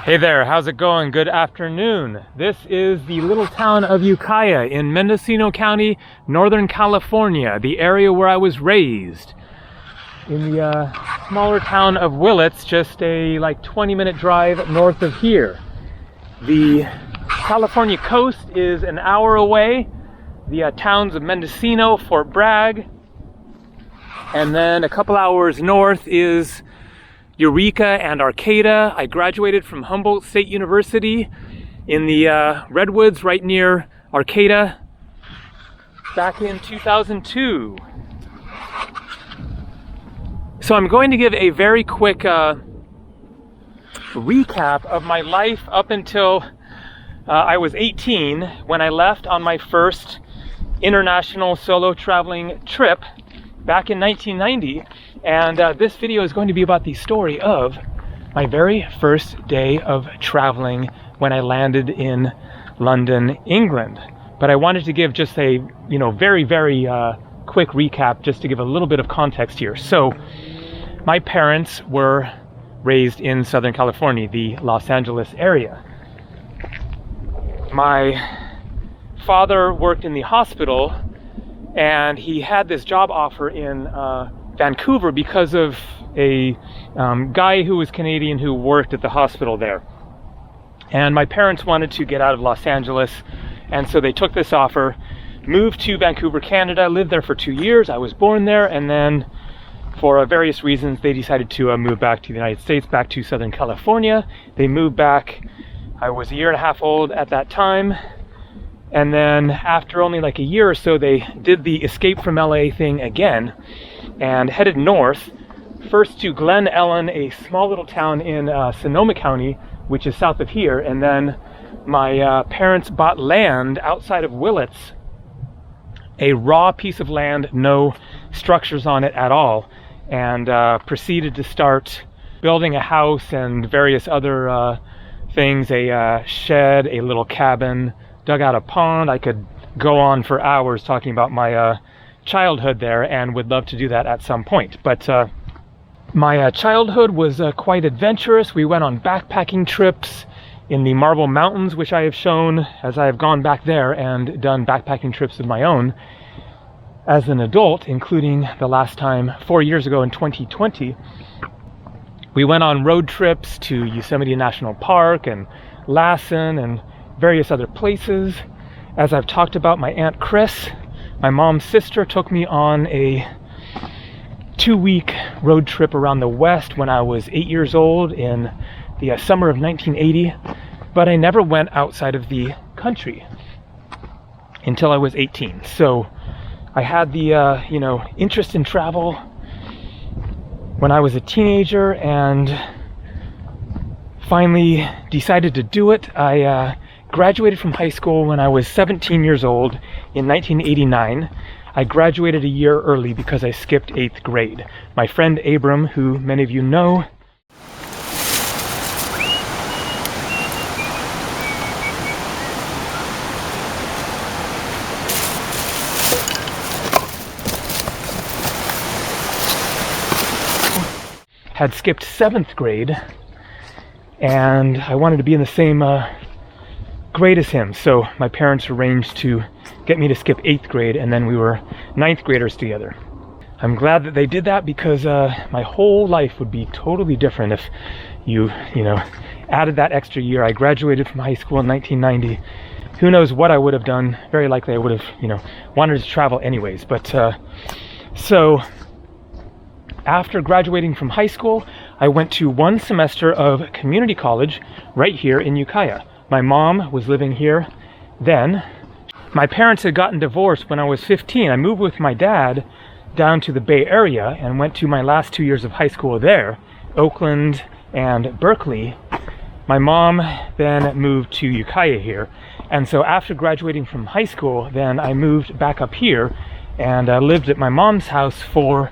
Hey there, how's it going? Good afternoon. This is the little town of Ukiah in Mendocino County, Northern California, the area where I was raised. In the smaller town of Willits, just a 20-minute drive north of here. The California coast is an hour away. The towns of Mendocino, Fort Bragg, and then a couple hours north is Eureka and Arcata. I graduated from Humboldt State University in the Redwoods right near Arcata back in 2002. So I'm going to give a very quick recap of my life up until I was 18 when I left on my first international solo traveling trip back in 1990. And this video is going to be about the story of my very first day of traveling when I landed in London, England. But I wanted to give just a, very quick recap just to give a little bit of context here. So my parents were raised in Southern California, the Los Angeles area. My father worked in the hospital and he had this job offer in Vancouver because of a guy who was Canadian who worked at the hospital there. And my parents wanted to get out of Los Angeles, and so they took this offer, moved to Vancouver, Canada, lived there for 2 years. I was born there, and then for various reasons they decided to move back to the United States, back to Southern California. They moved back. I was a year and a half old at that time. And then after only a year or so, they did the escape from LA thing again and headed north, first to Glen Ellen, a small little town in Sonoma County, which is south of here. And then my parents bought land outside of Willits, a raw piece of land, no structures on it at all, and proceeded to start building a house and various other things, a shed, a little cabin, dug out a pond. I could go on for hours talking about my childhood there and would love to do that at some point. But my childhood was quite adventurous. We went on backpacking trips in the Marble Mountains, which I have shown as I have gone back there and done backpacking trips of my own as an adult, including the last time 4 years ago in 2020. We went on road trips to Yosemite National Park and Lassen and various other places. As I've talked about, my Aunt Chris, my mom's sister, took me on a 2-week road trip around the West when I was 8 years old in the summer of 1980, but I never went outside of the country until I was 18. So I had the interest in travel when I was a teenager and finally decided to do it. I graduated from high school when I was 17 years old in 1989. I graduated a year early because I skipped 8th grade. My friend Abram, who many of you know, had skipped 7th grade, and I wanted to be in the same grade as him, so my parents arranged to get me to skip 8th grade, and then we were 9th graders together. I'm glad that they did that because my whole life would be totally different if you added that extra year. I graduated from high school in 1990. Who knows what I would have done? Very likely I would have, wanted to travel anyways. But so after graduating from high school, I went to 1 semester of community college right here in Ukiah. My mom was living here then. My parents had gotten divorced when I was 15. I moved with my dad down to the Bay Area and went to my last 2 years of high school there, Oakland and Berkeley. My mom then moved to Ukiah here. And so after graduating from high school, then I moved back up here and lived at my mom's house for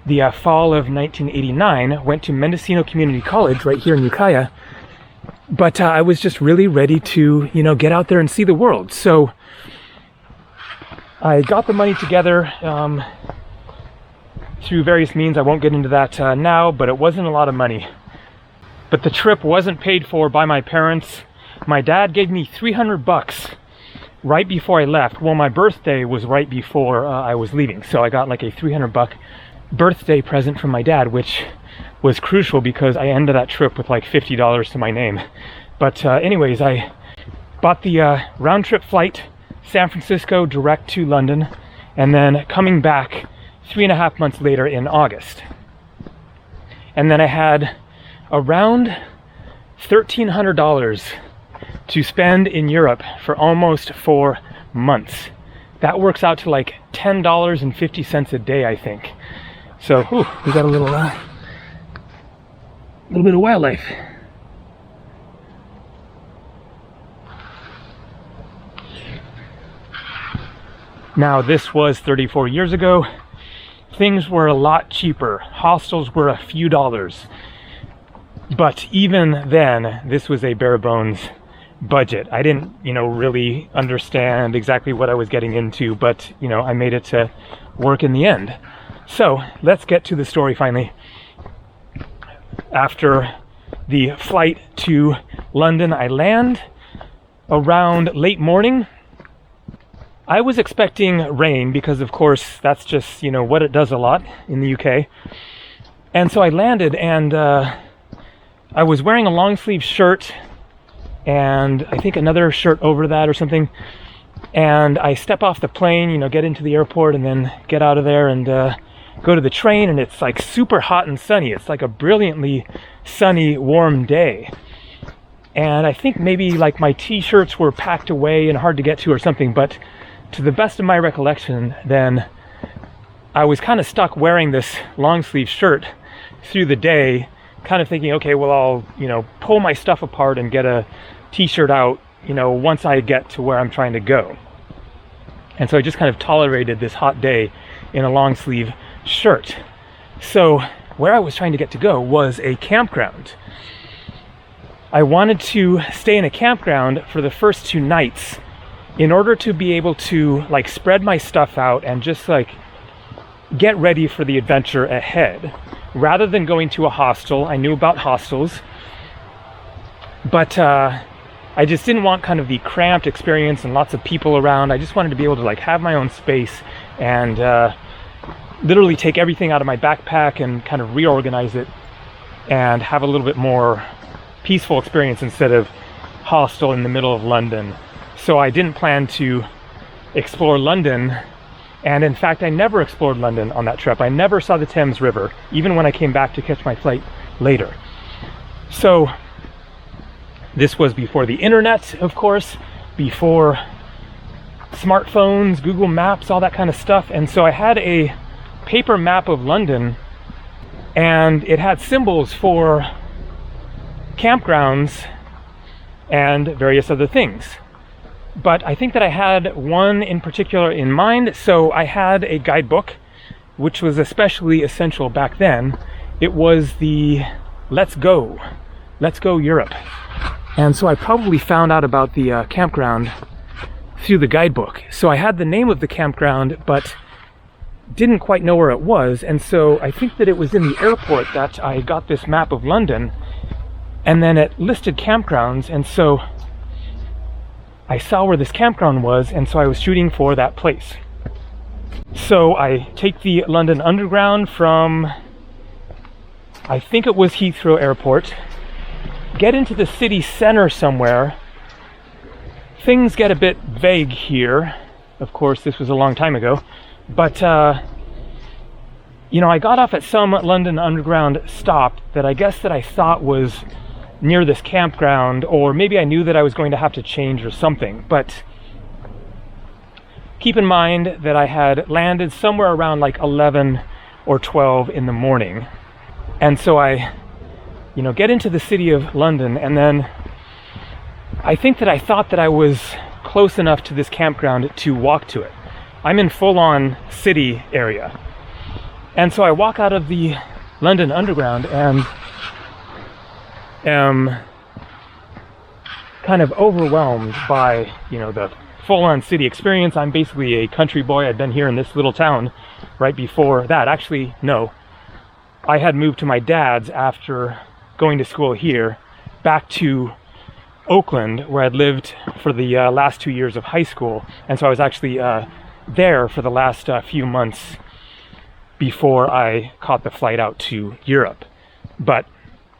the fall of 1989, went to Mendocino Community College right here in Ukiah. But I was just really ready to, get out there and see the world. So I got the money together through various means. I won't get into that now, but it wasn't a lot of money. but the trip wasn't paid for by my parents. My dad gave me $300 right before I left. Well, my birthday was right before I was leaving, so I got like a $300 birthday present from my dad, which was crucial because I ended that trip with like $50 to my name. But anyways, I bought the round trip flight, San Francisco direct to London, and then coming back 3.5 months later in August. And then I had around $1,300 to spend in Europe for almost 4 months. That works out to like $10.50 a day, I think. So, we got a little bit of wildlife. Now, this was 34 years ago. Things were a lot cheaper. Hostels were a few dollars. But even then, this was a bare bones budget. I didn't, really understand exactly what I was getting into, but, I made it to work in the end. So, let's get to the story finally. After the flight to London, I land around late morning. I was expecting rain because, of course, that's just, what it does a lot in the UK. And so I landed, and I was wearing a long sleeve shirt and I think another shirt over that or something. And I step off the plane, get into the airport and then get out of there and go to the train, and it's like super hot and sunny. It's like a brilliantly sunny, warm day. And I think maybe like my t-shirts were packed away and hard to get to or something, but to the best of my recollection, then I was kind of stuck wearing this long sleeve shirt through the day, kind of thinking, okay, well, I'll, pull my stuff apart and get a t-shirt out, once I get to where I'm trying to go. And so I just kind of tolerated this hot day in a long sleeve shirt. So where I was trying to get to go was a campground. I wanted to stay in a campground for the first 2 nights in order to be able to like spread my stuff out and just like get ready for the adventure ahead, rather than going to a hostel. I knew about hostels, but I just didn't want kind of the cramped experience and lots of people around. I just wanted to be able to like have my own space and literally take everything out of my backpack and kind of reorganize it and have a little bit more peaceful experience instead of hostel in the middle of London. So I didn't plan to explore London, and in fact I never explored London on that trip. I never saw the Thames River, even when I came back to catch my flight later. So this was before the internet, of course, before smartphones, Google Maps, all that kind of stuff. And so I had a paper map of London, and it had symbols for campgrounds and various other things. But I think that I had one in particular in mind, so I had a guidebook, which was especially essential back then. It was the Let's Go Europe. And so I probably found out about the campground through the guidebook. So I had the name of the campground, but didn't quite know where it was. And so I think that it was in the airport that I got this map of London, and then it listed campgrounds. And so I saw where this campground was, and so I was shooting for that place. So I take the London Underground from, I think it was Heathrow Airport, get into the city center somewhere. Things get a bit vague here. Of course, this was a long time ago. But, I got off at some London Underground stop that I guess that I thought was near this campground, or maybe I knew that I was going to have to change or something. But keep in mind that I had landed somewhere around like 11 or 12 in the morning. And so I, get into the city of London, and then I think that I thought that I was close enough to this campground to walk to it. I'm in full-on city area. And so I walk out of the London Underground and am kind of overwhelmed by, the full-on city experience. I'm basically a country boy. I'd been here in this little town right before that. Actually, no. I had moved to my dad's after going to school here, back to Oakland, where I'd lived for the last 2 years of high school. And so I was actually there for the last few months before I caught the flight out to Europe. But,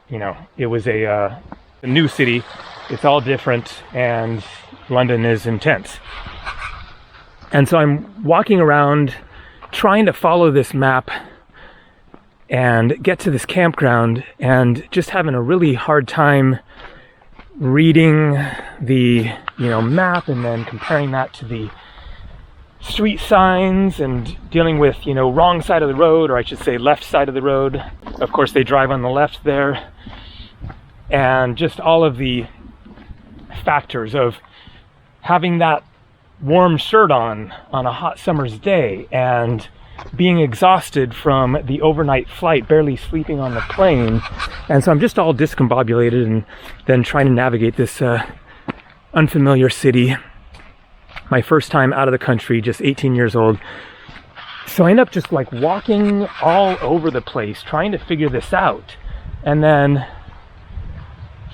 you know, it was a new city. It's all different, and London is intense. And so I'm walking around trying to follow this map and get to this campground, and just having a really hard time reading the, you know, map and then comparing that to the street signs and dealing with, you know, wrong side of the road, or I should say left side of the road. Of course, they drive on the left there. And just all of the factors of having that warm shirt on a hot summer's day, and being exhausted from the overnight flight, barely sleeping on the plane. And so I'm just all discombobulated, and then trying to navigate this unfamiliar city. My first time out of the country, just 18 years old. So I end up just like walking all over the place, trying to figure this out. And then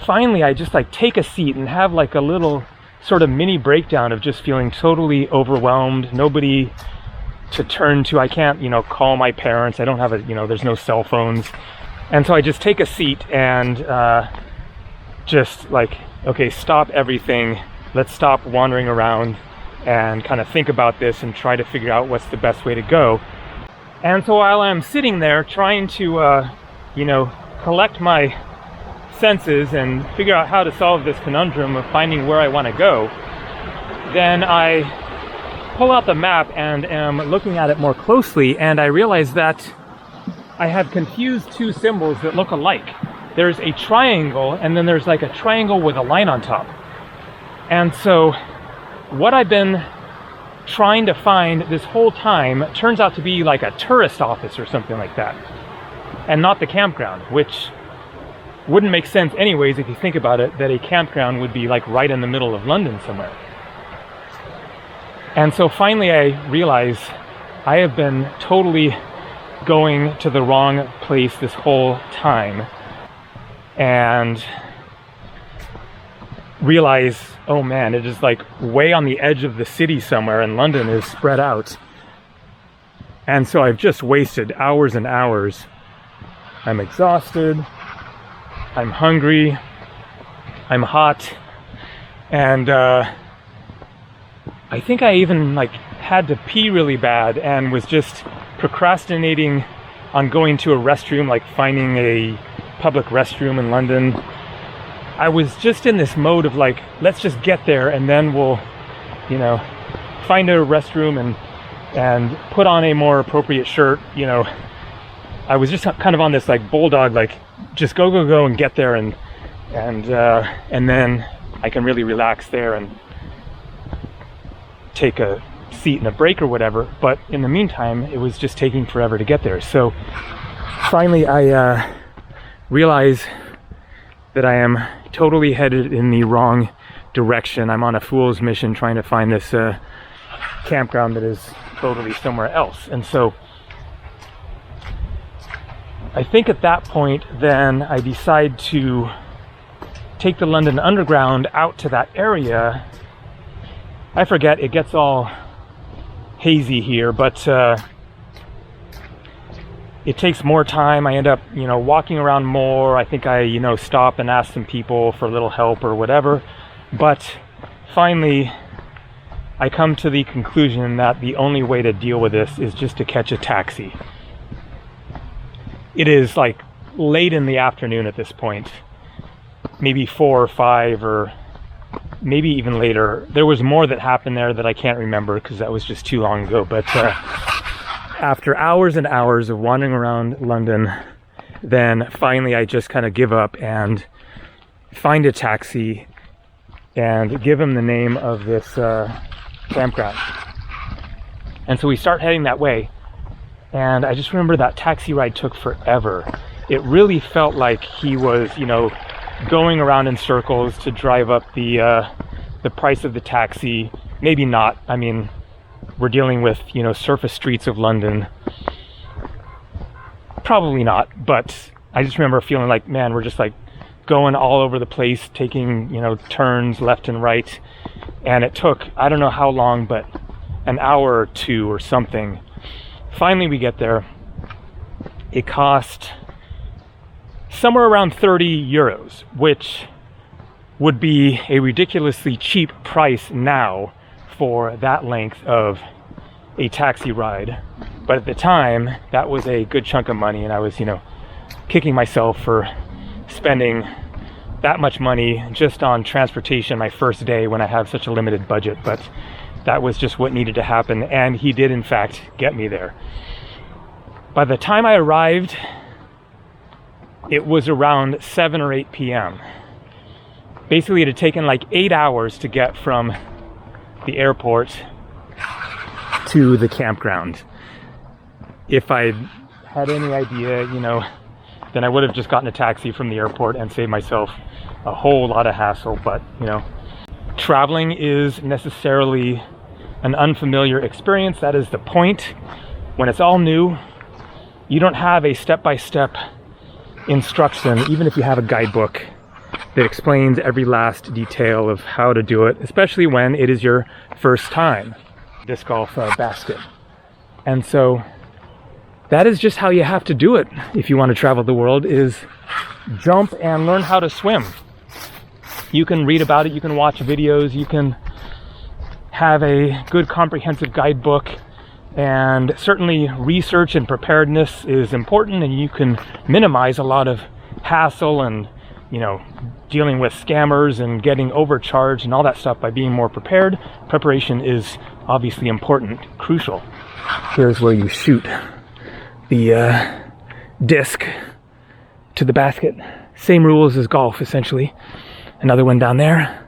finally I just like take a seat and have like a little sort of mini breakdown of just feeling totally overwhelmed. Nobody to turn to. I can't, you know, call my parents. I don't have a, you know, there's no cell phones. And so I just take a seat and just like, okay, stop everything. Let's stop wandering around and kind of think about this and try to figure out what's the best way to go. And so while I'm sitting there trying to, you know, collect my senses and figure out how to solve this conundrum of finding where I want to go, then I pull out the map and am looking at it more closely, and I realize that I have confused two symbols that look alike. There's a triangle, and then there's like a triangle with a line on top. And so what I've been trying to find this whole time turns out to be like a tourist office or something like that, and not the campground, which wouldn't make sense anyways if you think about it, that a campground would be like right in the middle of London somewhere. And so finally I realize I have been totally going to the wrong place this whole time, and realize, oh man, it is like way on the edge of the city somewhere, and London is spread out. And so I've just wasted hours and hours. I'm exhausted, I'm hungry, I'm hot, and I think I even like had to pee really bad and was just procrastinating on going to a restroom, like finding a public restroom in London. I was just in this mode of like, let's just get there and then we'll, you know, find a restroom and put on a more appropriate shirt. You know, I was just kind of on this like bulldog, like just go and get there, and then I can really relax there and take a seat in a break or whatever. But in the meantime, it was just taking forever to get there. So finally I realize that I am totally headed in the wrong direction. I'm on a fool's mission trying to find this campground that is totally somewhere else. And so I think at that point then I decide to take the London Underground out to that area. I forget, it gets all hazy here, but it takes more time. I end up, you know, walking around more. I think I, you know, stop and ask some people for a little help or whatever. But finally, I come to the conclusion that the only way to deal with this is just to catch a taxi. It is like late in the afternoon at this point, maybe 4 or 5, or maybe even later. There was more that happened there that I can't remember because that was just too long ago. But after hours and hours of wandering around London, then finally I just kind of give up and find a taxi and give him the name of this campground. And so we start heading that way. And I just remember that taxi ride took forever. It really felt like he was, you know, going around in circles to drive up the price of the taxi. Maybe not. I mean, we're dealing with, you know, surface streets of London. Probably not, but I just remember feeling like, man, we're just like going all over the place, taking, turns left and right. And it took, I don't know how long, but an hour or two or something. Finally, we get there. It cost somewhere around 30 euros, which would be a ridiculously cheap price now for that length of a taxi ride. But at the time, that was a good chunk of money, and I was, kicking myself for spending that much money just on transportation my first day when I have such a limited budget. But that was just what needed to happen, and he did in fact get me there. By the time I arrived, it was around 7 or 8 p.m. Basically, it had taken like 8 hours to get from the airport to the campground. If I had any idea, then I would have just gotten a taxi from the airport and saved myself a whole lot of hassle. But, traveling is necessarily an unfamiliar experience. That is the point. When it's all new, you don't have a step-by-step instruction, even if you have a guidebook that explains every last detail of how to do it, especially when it is your first time disc golf basket. And so that is just how you have to do it if you want to travel the world, is jump and learn how to swim. You can read about it, you can watch videos, you can have a good comprehensive guidebook, and certainly research and preparedness is important, and you can minimize a lot of hassle and dealing with scammers and getting overcharged and all that stuff by being more prepared. Preparation is obviously important, crucial. Here's where you shoot the disc to the basket. Same rules as golf, essentially. Another one down there.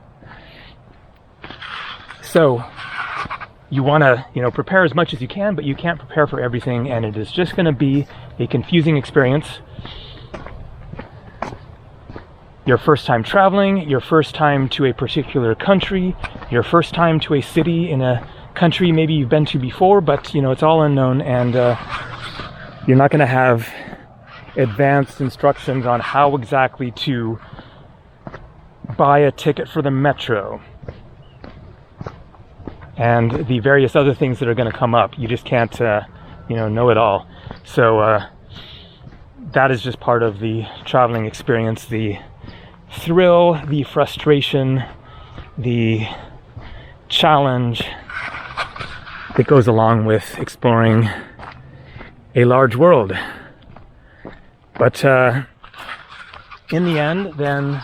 So you want to, prepare as much as you can, but you can't prepare for everything, and it is just going to be a confusing experience. Your first time traveling, your first time to a particular country, your first time to a city in a country maybe you've been to before, but it's all unknown, and you're not going to have advanced instructions on how exactly to buy a ticket for the metro and the various other things that are going to come up. You just can't know it all. So that is just part of the traveling experience, the thrill, the frustration, the challenge that goes along with exploring a large world. But in the end, then,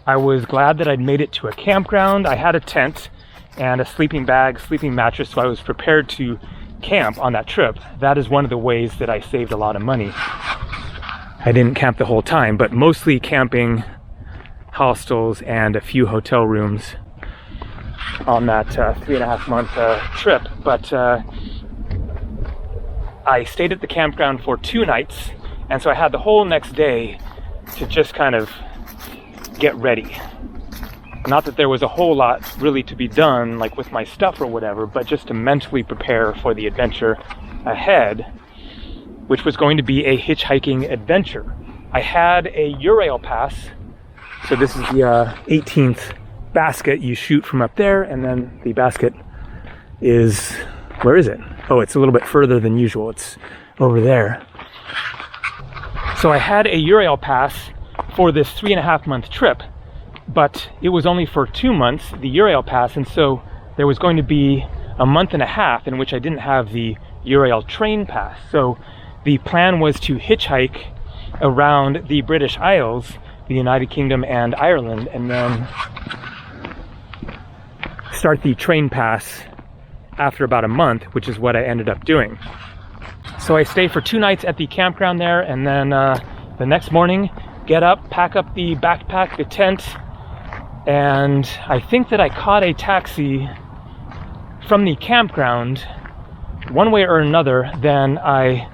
I was glad that I'd made it to a campground. I had a tent and a sleeping bag, sleeping mattress, so I was prepared to camp on that trip. That is one of the ways that I saved a lot of money. I didn't camp the whole time, but mostly camping, hostels, and a few hotel rooms on that 3.5 month trip. But I stayed at the campground for 2 nights, and so I had the whole next day to just kind of get ready. Not that there was a whole lot really to be done, like with my stuff or whatever, but just to mentally prepare for the adventure ahead, which was going to be a hitchhiking adventure. I had a Eurail pass, so this is the 18th basket. You shoot from up there, and then the basket is, where is it? Oh, it's a little bit further than usual. It's over there. So I had a Eurail pass for this 3.5 month trip, but it was only for 2 months, the Eurail pass, and so there was going to be a month and a half in which I didn't have the Eurail train pass. So the plan was to hitchhike around the British Isles, the United Kingdom and Ireland, and then start the train pass after about a month, which is what I ended up doing. So I stay for 2 nights at the campground there, and then the next morning, get up, pack up the backpack, the tent, and I think that I caught a taxi from the campground one way or another. Then I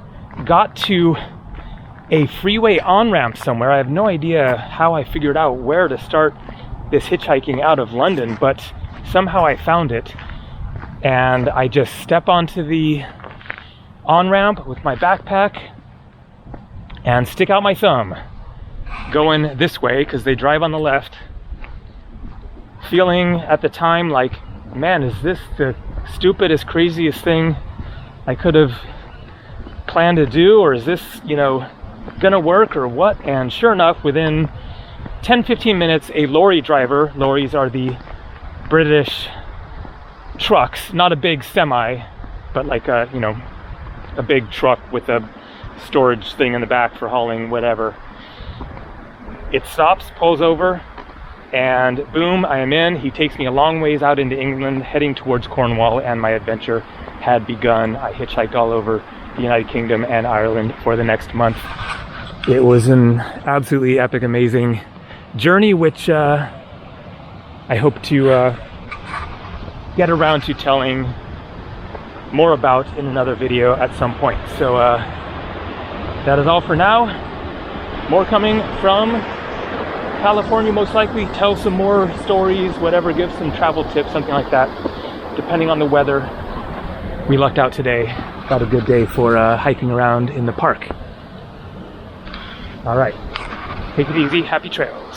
got to a freeway on-ramp somewhere. I have no idea how I figured out where to start this hitchhiking out of London, but somehow I found it, and I just step onto the on-ramp with my backpack, and stick out my thumb going this way because they drive on the left, feeling at the time like, man, is this the stupidest, craziest thing I could have planned to do, or is this, you know, gonna work or what? And sure enough, within 10-15 minutes, a lorry driver, lorries are the British trucks, not a big semi, but like a, you know, a big truck with a storage thing in the back for hauling whatever. It stops, pulls over, and boom, I am in. He takes me a long ways out into England, heading towards Cornwall, and my adventure had begun. I hitchhiked all over the United Kingdom and Ireland for the next month. It was an absolutely epic, amazing journey, which I hope to get around to telling more about in another video at some point. So that is all for now. More coming from California, most likely. Tell some more stories, whatever, give some travel tips, something like that, depending on the weather. We lucked out today. Got a good day for hiking around in the park. All right, take it easy. Happy trails.